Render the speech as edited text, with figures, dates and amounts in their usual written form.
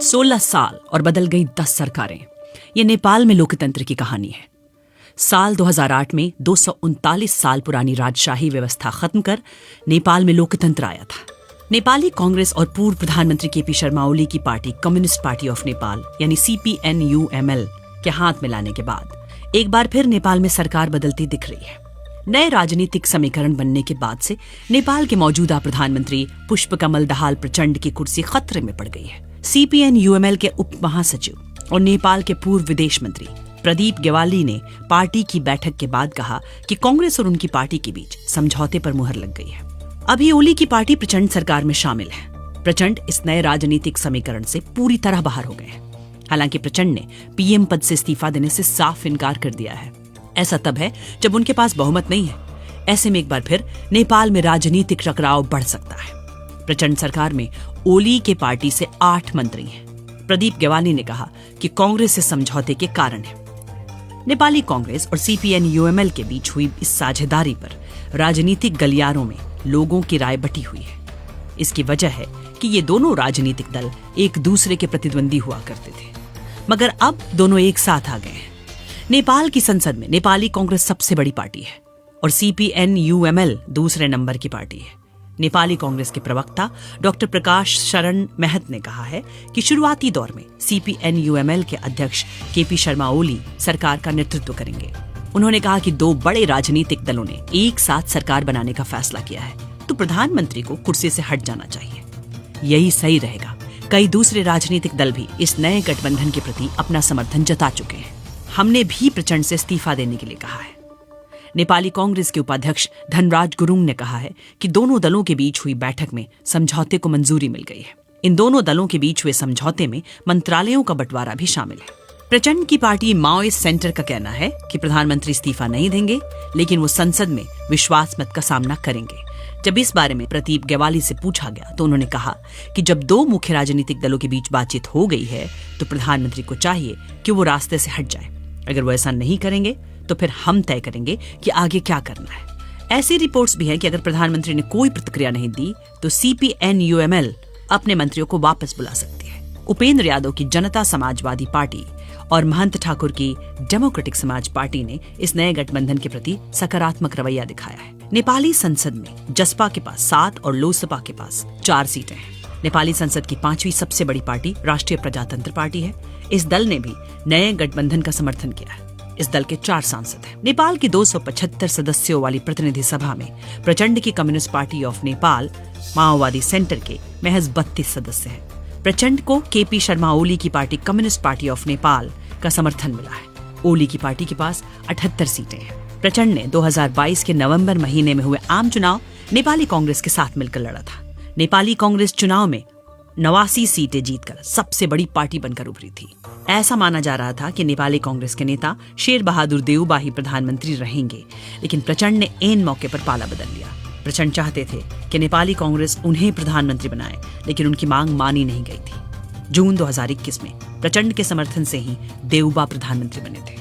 16 साल और बदल गई 10 सरकारें। ये नेपाल में लोकतंत्र की कहानी है। साल 2008 में 239 साल पुरानी राजशाही व्यवस्था खत्म कर नेपाल में लोकतंत्र आया था। नेपाली कांग्रेस और पूर्व प्रधानमंत्री केपी शर्मा ओली की party communist party of Nepal यानी CPNUML के हाथ में लाने के बाद एक बार फिर नेपाल में सरकार बदलती दिख रही है। नए राजनीतिक समीकरण बनने के बाद से नेपाल के मौजूदा प्रधानमंत्री पुष्पकमल दाहाल प्रचंड की कुर्सी खतरे में पड़ गई है। CPNUML के उप महासचिव और नेपाल के पूर्व विदेश मंत्री प्रदीप ग्यावाली ने पार्टी की बैठक के बाद कहा कि कांग्रेस और उनकी पार्टी के बीच समझौते पर मुहर लग गई है। अभी ओली की पार्टी प्रचंड सरकार में शामिल है। प्रचंड इस नए राजनीतिक समीकरण से पूरी तरह बाहर हो गए हैं। हालांकि प्रचंड ने PM पद से इस्तीफा देने से साफ इनकार कर दिया है। ऐसा तब है जब उनके पास बहुमत नहीं है। ऐसे में एक बार फिर नेपाल में राजनीतिक टकराव बढ़ सकता है। प्रचंड सरकार में ओली के पार्टी से 8 मंत्री हैं। प्रदीप ग्यावाली ने कहा कि कांग्रेस से समझौते के कारण है। नेपाली कांग्रेस और CPNUML के बीच हुई इस साझेदारी पर राजनीतिक गलियारों में लोगों की राय बटी हुई है। इसकी वजह है कि ये दोनों राजनीतिक दल एक दूसरे के प्रतिद्वंदी हुआ करते थे, मगर अब दोनों एक साथ आ गए हैं। नेपाल की संसद में नेपाली कांग्रेस सबसे बड़ी पार्टी है और CPNUML दूसरे नंबर की पार्टी है। नेपाली कांग्रेस के प्रवक्ता डॉक्टर प्रकाश शरण महत ने कहा है कि शुरुआती दौर में CPNUML के अध्यक्ष केपी शर्मा ओली सरकार का नेतृत्व करेंगे। उन्होंने कहा कि 2 बड़े राजनीतिक दलों ने एक साथ सरकार बनाने का फैसला किया है, तो प्रधानमंत्री को कुर्सी से हट जाना चाहिए। यही सही रहेगा। कई दूसरे राजनीतिक दल भी इस नए गठबंधन के प्रति अपना समर्थन जता चुके हैं। हमने भी प्रचंड से इस्तीफा देने के लिए कहा है। नेपाली कांग्रेस के उपाध्यक्ष धनराज गुरुङ ने कहा है कि दोनों दलों के बीच हुई बैठक में समझौते को मंजूरी मिल गई है। इन दोनों दलों के बीच हुए समझौते में मंत्रालयों का बंटवारा भी शामिल है। प्रचंड की पार्टी माओइस्ट सेंटर का कहना है कि प्रधानमंत्री इस्तीफा नहीं देंगे, लेकिन वो संसद में विश्वास मत का सामना करेंगे। जब इस बारे में प्रदीप ग्यावाली से पूछा गया तो उन्होंने कहा कि जब 2 मुख्य राजनीतिक दलों के बीच बातचीत हो गई है तो प्रधानमंत्री को चाहिए कि वो रास्ते से हट जाए। अगर वो ऐसा नहीं करेंगे तो फिर हम तय करेंगे कि आगे क्या करना है। ऐसी रिपोर्ट्स भी हैं कि अगर प्रधानमंत्री ने कोई प्रतिक्रिया नहीं दी तो CPNUML अपने मंत्रियों को वापस बुला सकती है। उपेंद्र यादव की जनता समाजवादी पार्टी और महंत ठाकुर की डेमोक्रेटिक समाज पार्टी ने इस नए गठबंधन के प्रति सकारात्मक रवैया दिखाया है। नेपाली संसद में जसपा के पास 7 और लोसपा के पास 4 सीटें हैं। नेपाली संसद की 5वीं सबसे बड़ी पार्टी राष्ट्रीय प्रजातंत्र पार्टी है। इस दल ने भी नए गठबंधन का समर्थन किया है। इस दल के 4 सांसद हैं। नेपाल की 275 सदस्यों वाली प्रतिनिधि सभा में प्रचंड की कम्युनिस्ट पार्टी ऑफ नेपाल माओवादी सेंटर के महज 32 सदस्य हैं। प्रचंड को केपी शर्मा ओली की party communist party of Nepal का समर्थन मिला है। ओली की पार्टी के पास 78 सीटें हैं। प्रचंड ने 2022 के नवंबर महीने में हुए आम चुनाव नेपाली कांग्रेस के साथ मिलकर लड़ा था। नेपाली कांग्रेस चुनाव में 89 सीटें जीतकर सबसे बड़ी पार्टी बनकर उभरी थी। ऐसा माना जा रहा था कि नेपाली कांग्रेस के नेता शेर बहादुर देउबा ही प्रधानमंत्री रहेंगे, लेकिन प्रचंड ने ऐन मौके पर पाला बदल लिया। प्रचंड चाहते थे कि नेपाली कांग्रेस उन्हें प्रधानमंत्री बनाए, लेकिन उनकी मांग मानी नहीं गई थी। जून 2021 में प्रचंड के समर्थन से ही देउबा प्रधानमंत्री बने थे।